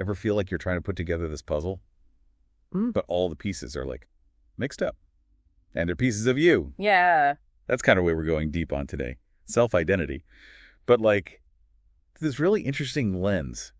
Ever feel like you're trying to put together this puzzle, but all the pieces are like mixed up, and they're pieces of you? Yeah. That's kind of where we're going deep on today. Self-identity. But like this really interesting lens.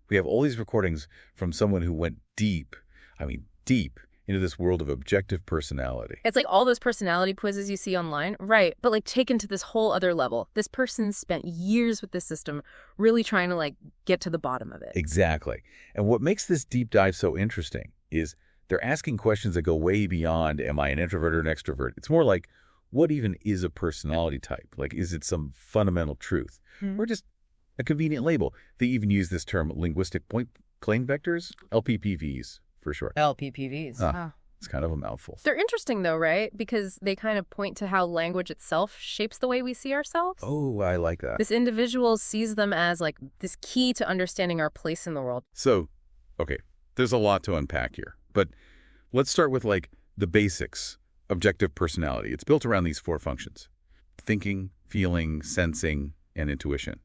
We have all these recordings from someone who went deep, I mean deep, into this world of objective personality. It's like all those personality quizzes you see online. Right. But like taken to this whole other level. This person spent years with this system really trying to like get to the bottom of it. Exactly. And what makes this deep dive so interesting is they're asking questions that go way beyond, am I an introvert or an extrovert? It's more like, what even is a personality type? Like, is it some fundamental truth? Or just a convenient label? They even use this term linguistic point plane vectors, LPPVs for short. LPPVs. It's kind of a mouthful. They're interesting though, right? Because they kind of point to how language itself shapes the way we see ourselves. Oh, I like that. This individual sees them as like this key to understanding our place in the world. So, okay, there's a lot to unpack here, but let's start with like the basics. Objective personality. It's built around these 4 functions: thinking, feeling, sensing, and intuition.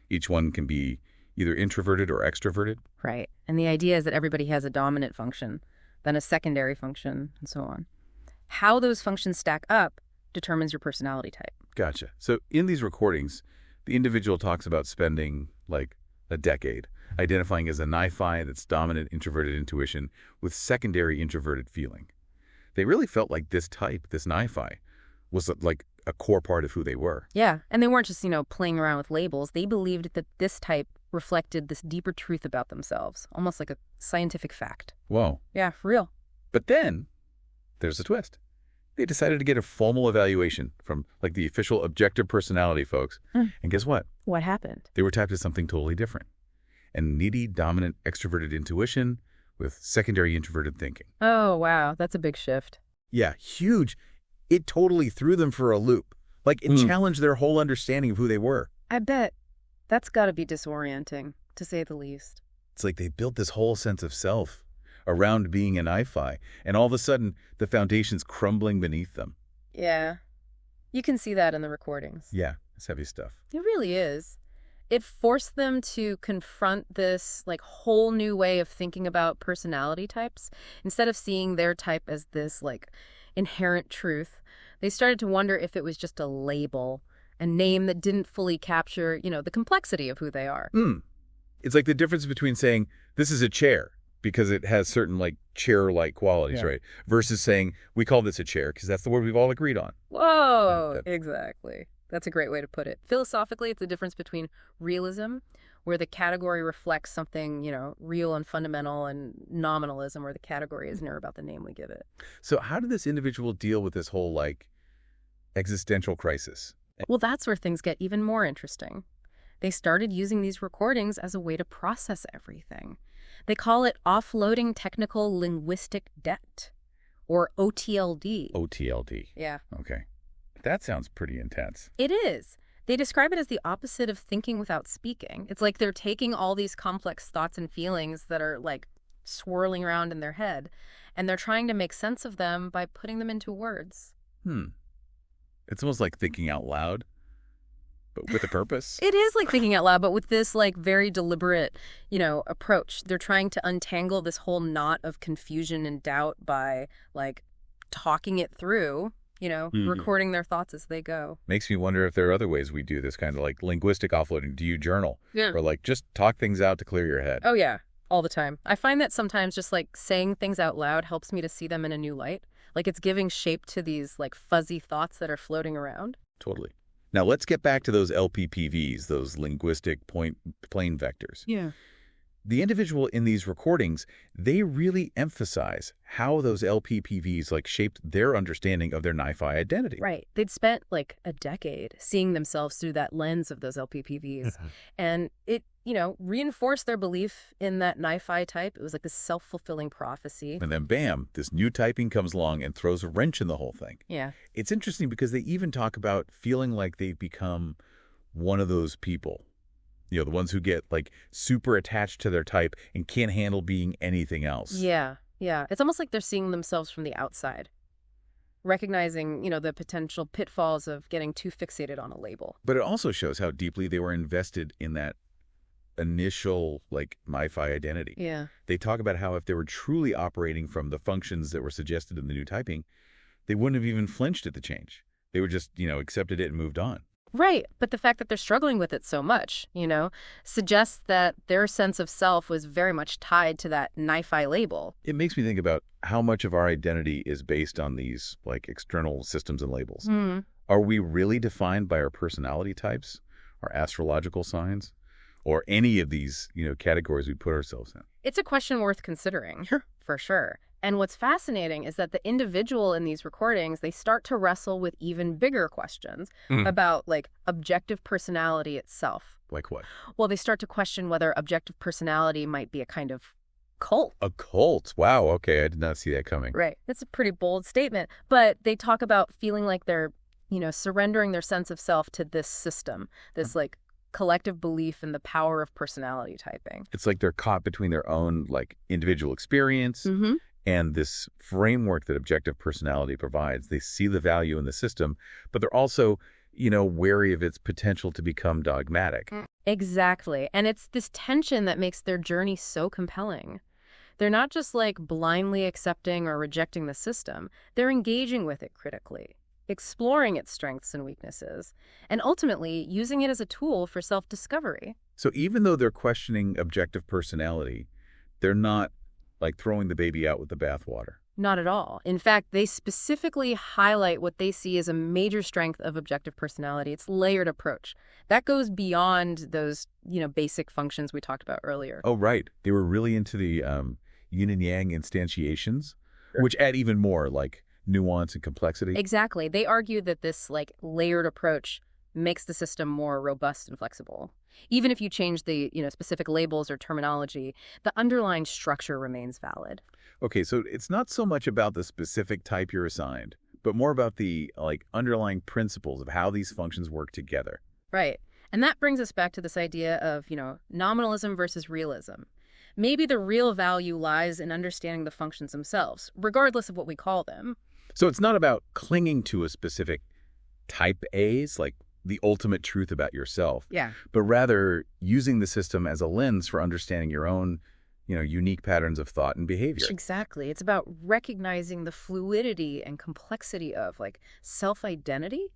Each one can be either introverted or extroverted. Right. And the idea is that everybody has a dominant function, then a secondary function, and so on. How those functions stack up determines your personality type. Gotcha. So in these recordings, the individual talks about spending like a decade identifying as a Ni-Fi that's dominant introverted intuition with secondary introverted feeling. They really felt like this type, this Ni-Fi, was like a core part of who they were. Yeah. And they weren't just, playing around with labels. They believed that this type reflected this deeper truth about themselves, almost like a scientific fact. Whoa. Yeah, for real. But then there's a twist. They decided to get a formal evaluation from like the official objective personality folks. And guess what? What happened? They were typed as something totally different. And needy, dominant, extroverted intuition with secondary introverted thinking. Oh, wow. That's a big shift. Yeah, huge. It totally threw them for a loop. Like it challenged their whole understanding of who they were. I bet. That's got to be disorienting, to say the least. It's like they built this whole sense of self around being an I-Fi, and all of a sudden, the foundation's crumbling beneath them. Yeah. You can see that in the recordings. Yeah, it's heavy stuff. It really is. It forced them to confront this like whole new way of thinking about personality types. Instead of seeing their type as this like inherent truth, they started to wonder if it was just a label, a name that didn't fully capture, the complexity of who they are. It's like the difference between saying, this is a chair, because it has certain like chair-like qualities, right? Versus saying, we call this a chair, because that's the word we've all agreed on. Whoa, exactly. That's a great way to put it. Philosophically, it's the difference between realism, where the category reflects something, real and fundamental, and nominalism, where the category is near about the name we give it. So how did this individual deal with this whole, like, existential crisis? Well, that's where things get even more interesting. They started using these recordings as a way to process everything. They call it offloading technical linguistic debt, or OTLD. OTLD. Yeah. Okay. That sounds pretty intense. It is. They describe it as the opposite of thinking without speaking. It's like they're taking all these complex thoughts and feelings that are like swirling around in their head, and they're trying to make sense of them by putting them into words. It's almost like thinking out loud, but with a purpose. It is like thinking out loud, but with this like very deliberate, approach. They're trying to untangle this whole knot of confusion and doubt by like talking it through. Recording their thoughts as they go. Makes me wonder if there are other ways we do this kind of like linguistic offloading. Do you journal? Yeah. Or like just talk things out to clear your head? Oh, yeah. All the time. I find that sometimes just like saying things out loud helps me to see them in a new light. Like it's giving shape to these like fuzzy thoughts that are floating around. Totally. Now let's get back to those LPPVs, those linguistic point plane vectors. Yeah. The individual in these recordings, they really emphasize how those LPPVs like shaped their understanding of their Ni-Fi identity. Right. They'd spent like a decade seeing themselves through that lens of those LPPVs. And it, reinforced their belief in that Ni-Fi type. It was like this self-fulfilling prophecy. And then bam, this new typing comes along and throws a wrench in the whole thing. Yeah. It's interesting because they even talk about feeling like they've become one of those people. The ones who get like super attached to their type and can't handle being anything else. Yeah. It's almost like they're seeing themselves from the outside, recognizing, the potential pitfalls of getting too fixated on a label. But it also shows how deeply they were invested in that initial, like, MiFi identity. Yeah. They talk about how if they were truly operating from the functions that were suggested in the new typing, they wouldn't have even flinched at the change. They would just, accepted it and moved on. Right. But the fact that they're struggling with it so much, suggests that their sense of self was very much tied to that NiFi label. It makes me think about how much of our identity is based on these, like, external systems and labels. Mm. Are we really defined by our personality types, our astrological signs, or any of these, categories we put ourselves in? It's a question worth considering. Sure. For sure. And what's fascinating is that the individual in these recordings, they start to wrestle with even bigger questions about, like, objective personality itself. Like what? Well, they start to question whether objective personality might be a kind of cult. A cult? Wow, okay, I did not see that coming. Right. That's a pretty bold statement. But they talk about feeling like they're, surrendering their sense of self to this system, this, like, collective belief in the power of personality typing. It's like they're caught between their own, like, individual experience and this framework that objective personality provides. They see the value in the system, but they're also, wary of its potential to become dogmatic. Exactly. And it's this tension that makes their journey so compelling. They're not just, like, blindly accepting or rejecting the system. They're engaging with it critically, exploring its strengths and weaknesses, and ultimately using it as a tool for self-discovery. So even though they're questioning objective personality, they're not, like, throwing the baby out with the bathwater. Not at all. In fact, they specifically highlight what they see as a major strength of objective personality. It's layered approach. That goes beyond those, basic functions we talked about earlier. Oh, right. They were really into the Yin and Yang instantiations, which add even more, like, nuance and complexity. Exactly. They argue that this, like, layered approach makes the system more robust and flexible. Even if you change the, specific labels or terminology, the underlying structure remains valid. Okay, so it's not so much about the specific type you're assigned, but more about the, like, underlying principles of how these functions work together. Right. And that brings us back to this idea of, nominalism versus realism. Maybe the real value lies in understanding the functions themselves, regardless of what we call them. So it's not about clinging to a specific type A's, like the ultimate truth about yourself, Yeah. but rather using the system as a lens for understanding your own, unique patterns of thought and behavior. Exactly. It's about recognizing the fluidity and complexity of, like, self-identity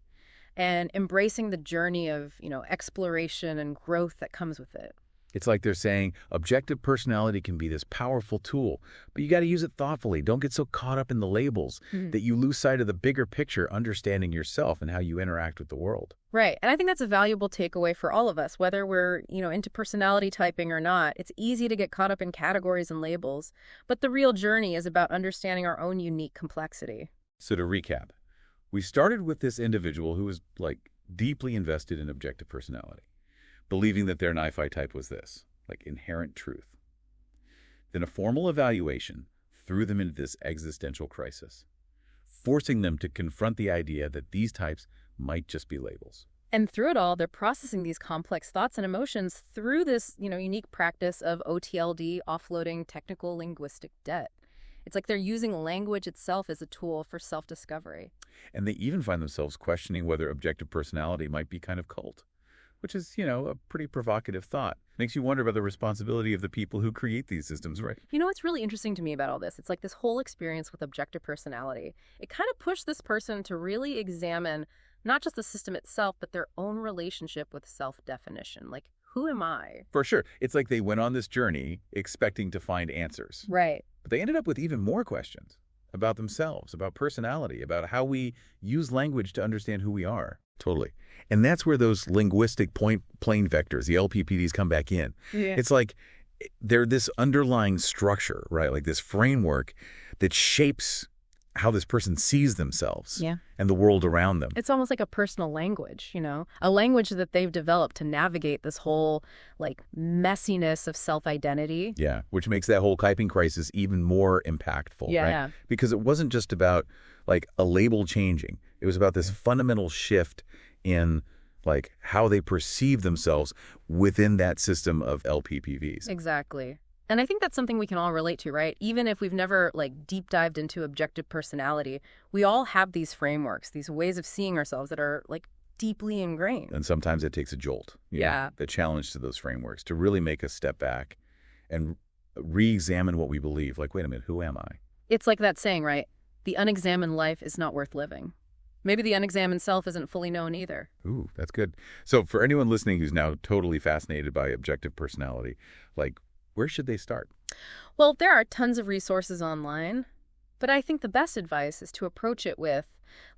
and embracing the journey of, exploration and growth that comes with it. It's like they're saying objective personality can be this powerful tool, but you got to use it thoughtfully. Don't get so caught up in the labels that you lose sight of the bigger picture, understanding yourself and how you interact with the world. Right. And I think that's a valuable takeaway for all of us, whether we're, into personality typing or not. It's easy to get caught up in categories and labels, but the real journey is about understanding our own unique complexity. So to recap, we started with this individual who was, like, deeply invested in objective personality, believing that their NiFi type was this, like, inherent truth. Then a formal evaluation threw them into this existential crisis, forcing them to confront the idea that these types might just be labels. And through it all, they're processing these complex thoughts and emotions through this, unique practice of OTLD, offloading technical linguistic debt. It's like they're using language itself as a tool for self-discovery. And they even find themselves questioning whether objective personality might be kind of cult, which is, a pretty provocative thought. Makes you wonder about the responsibility of the people who create these systems, right? What's really interesting to me about all this? It's like this whole experience with objective personality. It kind of pushed this person to really examine not just the system itself, but their own relationship with self-definition. Like, who am I? For sure. It's like they went on this journey expecting to find answers. Right. But they ended up with even more questions about themselves, about personality, about how we use language to understand who we are. Totally. And that's where those linguistic plane vectors, the LPPDs, come back in. Yeah. It's like they're this underlying structure, right? Like this framework that shapes how this person sees themselves and the world around them. It's almost like a personal language, a language that they've developed to navigate this whole, like, messiness of self-identity. Yeah, which makes that whole typing crisis even more impactful, right? Because it wasn't just about, like, a label changing. It was about this fundamental shift in, like, how they perceive themselves within that system of LPPVs. Exactly. And I think that's something we can all relate to, right? Even if we've never, like, deep dived into objective personality, we all have these frameworks, these ways of seeing ourselves that are, like, deeply ingrained. And sometimes it takes a jolt. Yeah. The challenge to those frameworks to really make us step back and re-examine what we believe. Like, wait a minute, who am I? It's like that saying, right? The unexamined life is not worth living. Maybe the unexamined self isn't fully known either. Ooh, that's good. So for anyone listening who's now totally fascinated by objective personality, like, where should they start? Well, there are tons of resources online, but I think the best advice is to approach it with,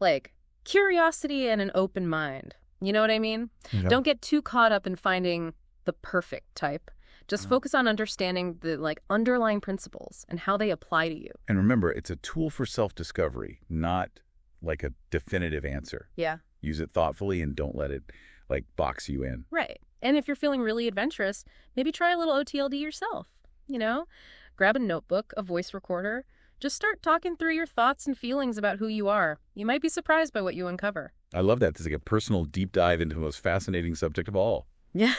like, curiosity and an open mind. You know what I mean? Yeah. Don't get too caught up in finding the perfect type. Just focus on understanding the, like, underlying principles and how they apply to you. And remember, it's a tool for self-discovery, not like a definitive answer. Yeah. Use it thoughtfully and don't let it, like, box you in. Right. And if you're feeling really adventurous, maybe try a little OTLD yourself. You know, grab a notebook, a voice recorder. Just start talking through your thoughts and feelings about who you are. You might be surprised by what you uncover. I love that. It's like a personal deep dive into the most fascinating subject of all. Yeah.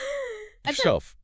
Yourself.